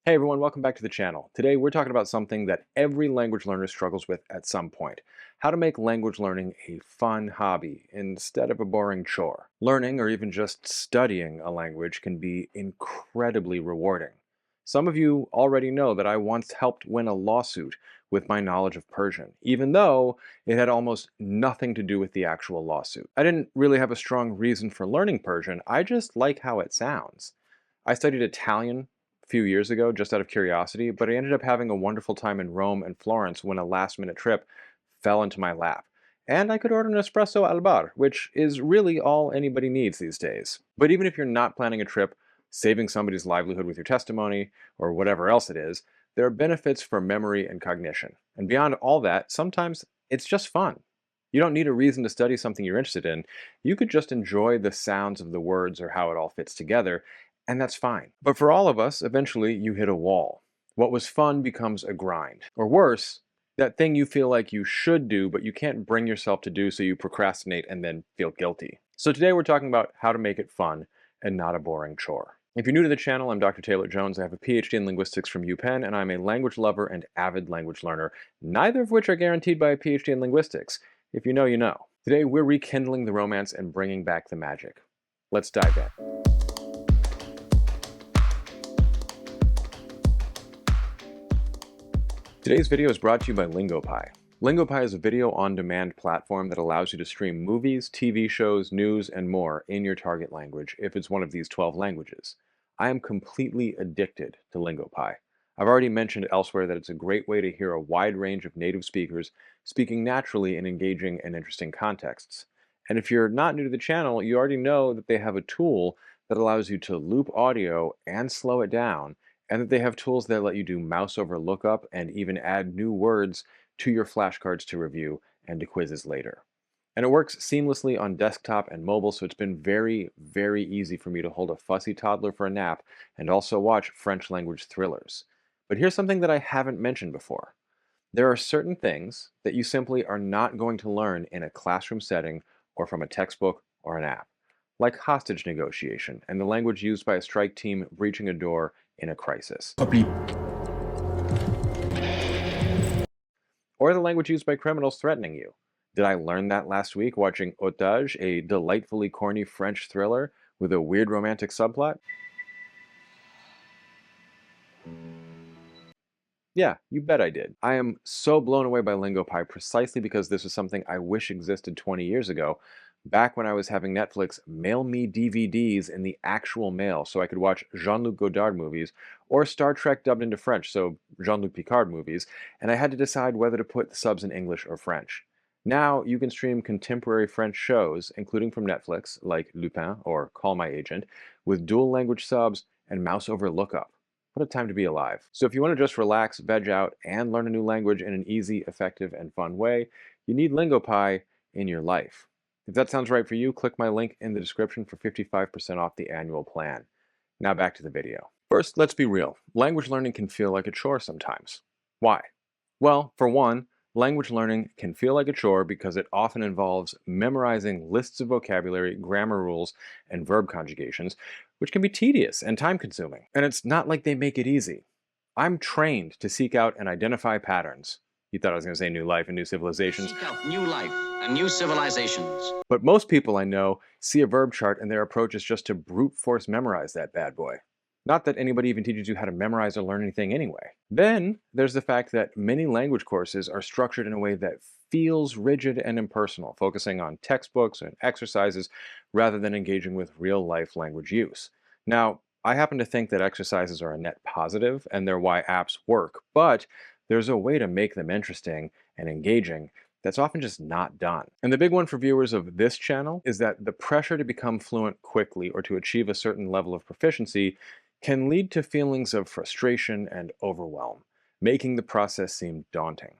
Hey everyone, welcome back to the channel. Today we're talking about something that every language learner struggles with at some point. How to make language learning a fun hobby instead of a boring chore. Learning or even just studying a language can be incredibly rewarding. Some of you already know that I once helped win a lawsuit with my knowledge of Persian, even though it had almost nothing to do with the actual lawsuit. I didn't really have a strong reason for learning Persian, I just like how it sounds. I studied Italian few years ago just out of curiosity, but I ended up having a wonderful time in Rome and Florence when a last minute trip fell into my lap. And I could order an espresso al bar, which is really all anybody needs these days. But even if you're not planning a trip, saving somebody's livelihood with your testimony, or whatever else it is, there are benefits for memory and cognition. And beyond all that, sometimes it's just fun. You don't need a reason to study something you're interested in. You could just enjoy the sounds of the words or how it all fits together, and that's fine. But for all of us, eventually you hit a wall. What was fun becomes a grind. Or worse, that thing you feel like you should do, but you can't bring yourself to do, so you procrastinate and then feel guilty. So today we're talking about how to make it fun and not a boring chore. If you're new to the channel, I'm Dr. Taylor Jones. I have a PhD in linguistics from UPenn, and I'm a language lover and avid language learner, neither of which are guaranteed by a PhD in linguistics. If you know, you know. Today we're rekindling the romance and bringing back the magic. Let's dive in. Today's video is brought to you by LingoPie. LingoPie is a video on-demand platform that allows you to stream movies, TV shows, news, and more in your target language if it's one of these 12 languages. I am completely addicted to LingoPie. I've already mentioned elsewhere that it's a great way to hear a wide range of native speakers speaking naturally in engaging and interesting contexts. And if you're not new to the channel, you already know that they have a tool that allows you to loop audio and slow it down, and that they have tools that let you do mouse over lookup and even add new words to your flashcards to review and to quizzes later. And it works seamlessly on desktop and mobile, so it's been very, very easy for me to hold a fussy toddler for a nap and also watch French language thrillers. But here's something that I haven't mentioned before. There are certain things that you simply are not going to learn in a classroom setting or from a textbook or an app, like hostage negotiation and the language used by a strike team breaching a door in a crisis, Repli. or the language used by criminals threatening you. Did I learn that last week watching Otage, a delightfully corny French thriller with a weird romantic subplot? Yeah, you bet I did. I am so blown away by LingoPie precisely because this is something I wish existed 20 years ago, back when I was having Netflix mail me DVDs in the actual mail so I could watch Jean-Luc Godard movies or Star Trek dubbed into French, so Jean-Luc Picard movies, and I had to decide whether to put the subs in English or French. Now you can stream contemporary French shows, including from Netflix, like Lupin or Call My Agent, with dual language subs and mouse over lookup. What a time to be alive. So if you want to just relax, veg out, and learn a new language in an easy, effective, and fun way, you need LingoPie in your life. If that sounds right for you, click my link in the description for 55% off the annual plan. Now back to the video. First, let's be real. Language learning can feel like a chore sometimes. Why? Well, for one, language learning can feel like a chore because it often involves memorizing lists of vocabulary, grammar rules, and verb conjugations, which can be tedious and time-consuming. And it's not like they make it easy. I'm trained to seek out and identify patterns. You thought I was going to say new life and new civilizations. Seek out new life and new civilizations. But most people I know see a verb chart and their approach is just to brute force memorize that bad boy. Not that anybody even teaches you how to memorize or learn anything anyway. Then there's the fact that many language courses are structured in a way that feels rigid and impersonal, focusing on textbooks and exercises rather than engaging with real life language use. Now, I happen to think that exercises are a net positive and they're why apps work, but there's a way to make them interesting and engaging that's often just not done. And the big one for viewers of this channel is that the pressure to become fluent quickly or to achieve a certain level of proficiency can lead to feelings of frustration and overwhelm, making the process seem daunting.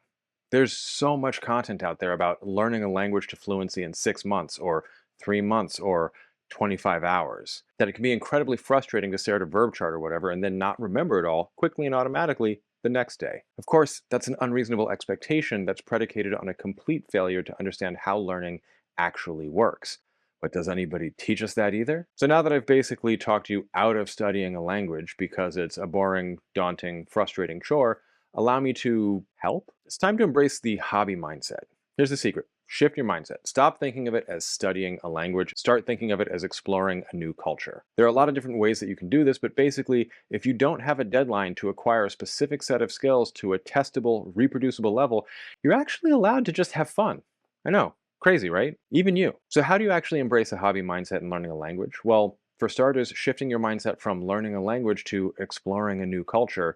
There's so much content out there about learning a language to fluency in 6 months or 3 months or 25 hours that it can be incredibly frustrating to stare at a verb chart or whatever and then not remember it all quickly and automatically the next day. Of course, that's an unreasonable expectation that's predicated on a complete failure to understand how learning actually works. But does anybody teach us that either? So now that I've basically talked you out of studying a language because it's a boring, daunting, frustrating chore, allow me to help? It's time to embrace the hobby mindset. Here's the secret. Shift your mindset. Stop thinking of it as studying a language. Start thinking of it as exploring a new culture. There are a lot of different ways that you can do this, but basically, if you don't have a deadline to acquire a specific set of skills to a testable, reproducible level, you're actually allowed to just have fun. I know, crazy, right? Even you. So how do you actually embrace a hobby mindset in learning a language? Well, for starters, shifting your mindset from learning a language to exploring a new culture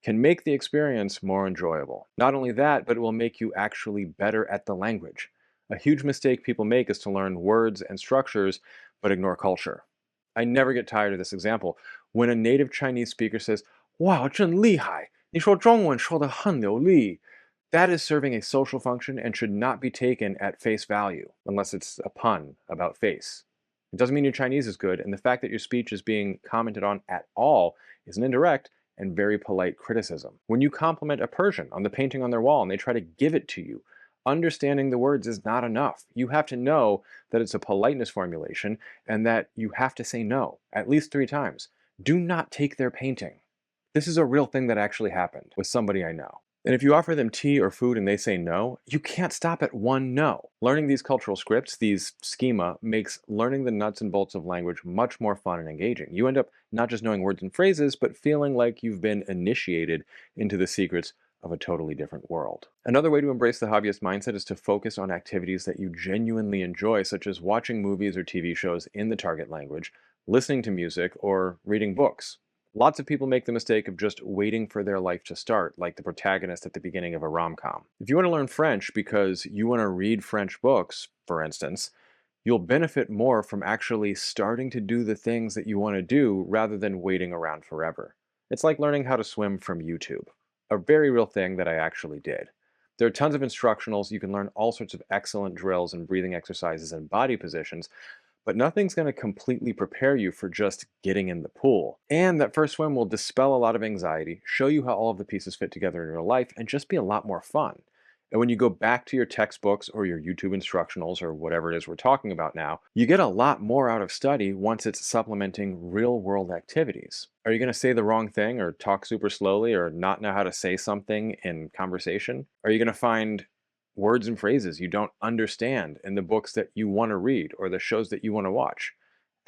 can make the experience more enjoyable. Not only that, but it will make you actually better at the language. A huge mistake people make is to learn words and structures, but ignore culture. I never get tired of this example. When a native Chinese speaker says, "Wow, 真厉害! 你说中文说得很流利," that is serving a social function and should not be taken at face value, unless it's a pun about face. It doesn't mean your Chinese is good, and the fact that your speech is being commented on at all is an indirect and very polite criticism. When you compliment a Persian on the painting on their wall and they try to give it to you, understanding the words is not enough. You have to know that it's a politeness formulation and that you have to say no at least 3 times. Do not take their painting. This is a real thing that actually happened with somebody I know. And if you offer them tea or food and they say no, you can't stop at one no. Learning these cultural scripts, these schema, makes learning the nuts and bolts of language much more fun and engaging. You end up not just knowing words and phrases, but feeling like you've been initiated into the secrets of a totally different world. Another way to embrace the hobbyist mindset is to focus on activities that you genuinely enjoy, such as watching movies or TV shows in the target language, listening to music, or reading books. Lots of people make the mistake of just waiting for their life to start, like the protagonist at the beginning of a rom-com. If you want to learn French because you want to read French books, for instance, you'll benefit more from actually starting to do the things that you want to do rather than waiting around forever. It's like learning how to swim from YouTube, a very real thing that I actually did. There are tons of instructionals. You can learn all sorts of excellent drills and breathing exercises and body positions, but nothing's going to completely prepare you for just getting in the pool. And that first swim will dispel a lot of anxiety, show you how all of the pieces fit together in real life, and just be a lot more fun. And when you go back to your textbooks or your YouTube instructionals or whatever it is we're talking about now, you get a lot more out of study once it's supplementing real world activities. Are you going to say the wrong thing or talk super slowly or not know how to say something in conversation? Are you going to find words and phrases you don't understand in the books that you want to read or the shows that you want to watch?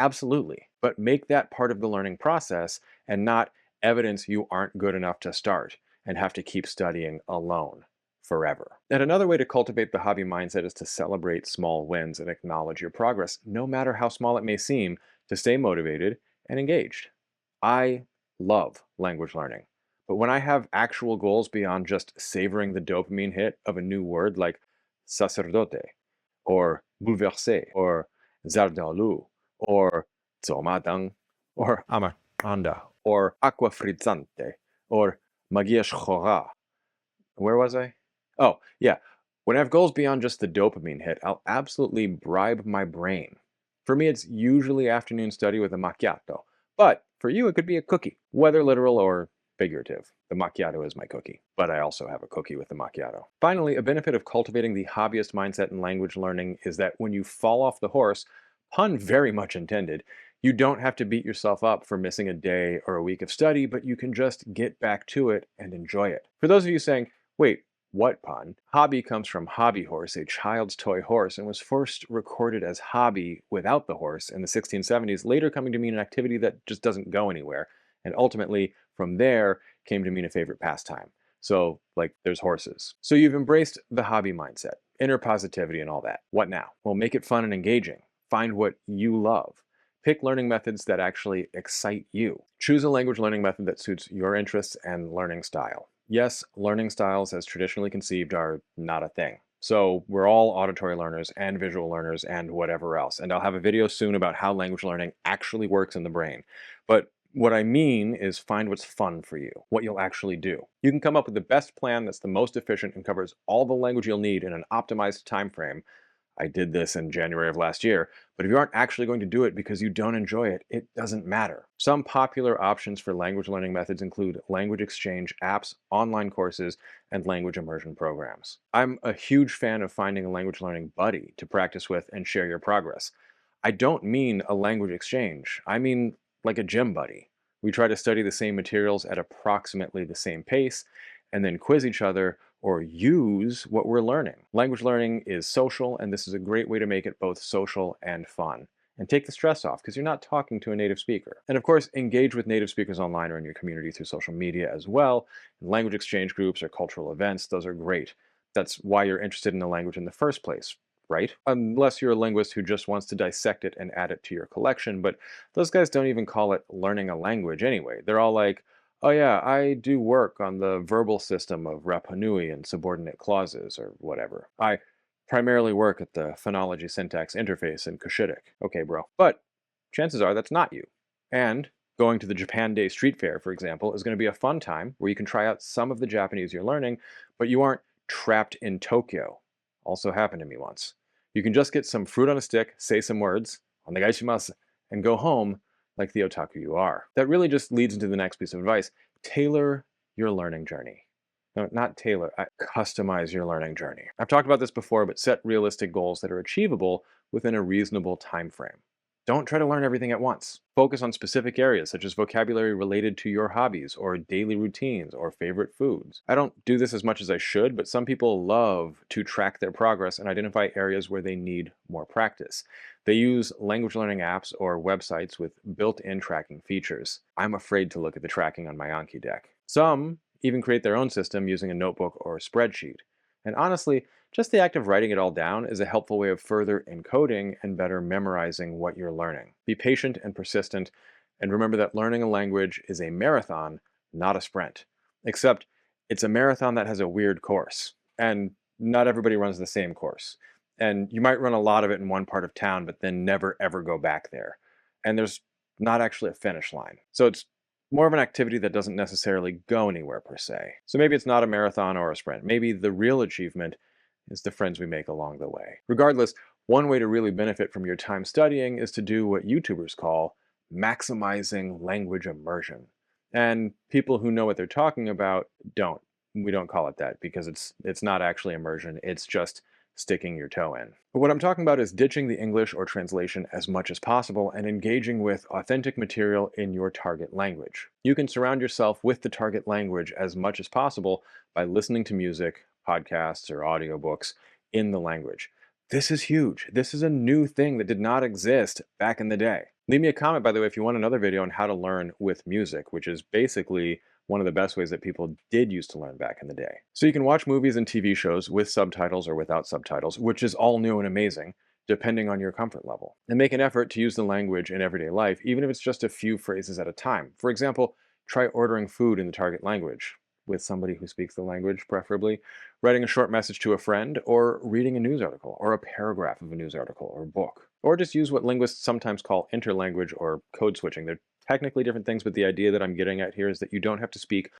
Absolutely. But make that part of the learning process and not evidence you aren't good enough to start and have to keep studying alone forever. And another way to cultivate the hobby mindset is to celebrate small wins and acknowledge your progress, no matter how small it may seem, to stay motivated and engaged. I love language learning. But when I have actual goals beyond just savoring the dopamine hit of a new word like sacerdote, or bouleversé, or zardalu, or zomadang, or amaranda, or aqua frizzante, or magia shchora. Where was I? Oh, yeah. When I have goals beyond just the dopamine hit, I'll absolutely bribe my brain. For me, it's usually afternoon study with a macchiato. But for you, it could be a cookie, whether literal or figurative. The macchiato is my cookie, but I also have a cookie with the macchiato. Finally, a benefit of cultivating the hobbyist mindset in language learning is that when you fall off the horse, pun very much intended, you don't have to beat yourself up for missing a day or a week of study, but you can just get back to it and enjoy it. For those of you saying, wait, what pun? Hobby comes from hobby horse, a child's toy horse, and was first recorded as hobby without the horse in the 1670s, later coming to mean an activity that just doesn't go anywhere. And ultimately, from there, came to mean a favorite pastime. So, like, there's horses. So you've embraced the hobby mindset, inner positivity and all that. What now? Well, make it fun and engaging. Find what you love. Pick learning methods that actually excite you. Choose a language learning method that suits your interests and learning style. Yes, learning styles as traditionally conceived are not a thing. So we're all auditory learners and visual learners and whatever else. And I'll have a video soon about how language learning actually works in the brain. But what I mean is find what's fun for you, what you'll actually do. You can come up with the best plan that's the most efficient and covers all the language you'll need in an optimized time frame. I did this in January of last year, but if you aren't actually going to do it because you don't enjoy it, it doesn't matter. Some popular options for language learning methods include language exchange apps, online courses, and language immersion programs. I'm a huge fan of finding a language learning buddy to practice with and share your progress. I don't mean a language exchange. I mean like a gym buddy. We try to study the same materials at approximately the same pace and then quiz each other or use what we're learning. Language learning is social, and this is a great way to make it both social and fun. And take the stress off because you're not talking to a native speaker. And of course, engage with native speakers online or in your community through social media as well. Language exchange groups or cultural events, those are great. That's why you're interested in the language in the first place, right? Unless you're a linguist who just wants to dissect it and add it to your collection. But those guys don't even call it learning a language anyway. They're all like, oh yeah, I do work on the verbal system of Rapa Nui and subordinate clauses or whatever. I primarily work at the phonology syntax interface in Cushitic. Okay, bro. But chances are that's not you. And going to the Japan Day Street Fair, for example, is going to be a fun time where you can try out some of the Japanese you're learning, but you aren't trapped in Tokyo. Also happened to me once. You can just get some fruit on a stick, say some words, onegaishimasu, and go home like the otaku you are. That really just leads into the next piece of advice. Tailor your learning journey. No, not tailor, customize your learning journey. I've talked about this before, but set realistic goals that are achievable within a reasonable time frame. Don't try to learn everything at once. Focus on specific areas such as vocabulary related to your hobbies or daily routines or favorite foods. I don't do this as much as I should, but some people love to track their progress and identify areas where they need more practice. They use language learning apps or websites with built-in tracking features. I'm afraid to look at the tracking on my Anki deck. Some even create their own system using a notebook or a spreadsheet. And honestly, just the act of writing it all down is a helpful way of further encoding and better memorizing what you're learning. Be patient and persistent, and remember that learning a language is a marathon, not a sprint. Except it's a marathon that has a weird course, and not everybody runs the same course. And you might run a lot of it in one part of town, but then never ever go back there. And there's not actually a finish line. So it's more of an activity that doesn't necessarily go anywhere per se. So maybe it's not a marathon or a sprint. Maybe the real achievement is the friends we make along the way. Regardless, one way to really benefit from your time studying is to do what YouTubers call maximizing language immersion. And people who know what they're talking about don't. We don't call it that because it's not actually immersion, it's just sticking your toe in. But what I'm talking about is ditching the English or translation as much as possible and engaging with authentic material in your target language. You can surround yourself with the target language as much as possible by listening to music, podcasts, or audiobooks in the language. This is huge. This is a new thing that did not exist back in the day. Leave me a comment, by the way, if you want another video on how to learn with music, which is basically one of the best ways that people did used to learn back in the day. So you can watch movies and TV shows with subtitles or without subtitles, which is all new and amazing, depending on your comfort level. And make an effort to use the language in everyday life, even if it's just a few phrases at a time. For example, try ordering food in the target language, with somebody who speaks the language, preferably, writing a short message to a friend, or reading a news article, or a paragraph of a news article or book. Or just use what linguists sometimes call interlanguage or code switching. They're technically different things, but the idea that I'm getting at here is that you don't have to speak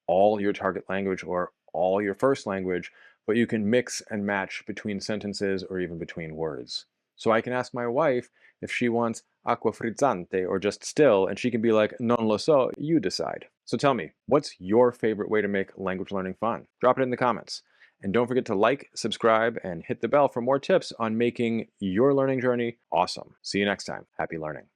all your target language or all your first language, but you can mix and match between sentences or even between words. So I can ask my wife if she wants acqua frizzante or just still, and she can be like, non lo so, you decide. So tell me, what's your favorite way to make language learning fun? Drop it in the comments. And don't forget to like, subscribe, and hit the bell for more tips on making your learning journey awesome. See you next time. Happy learning.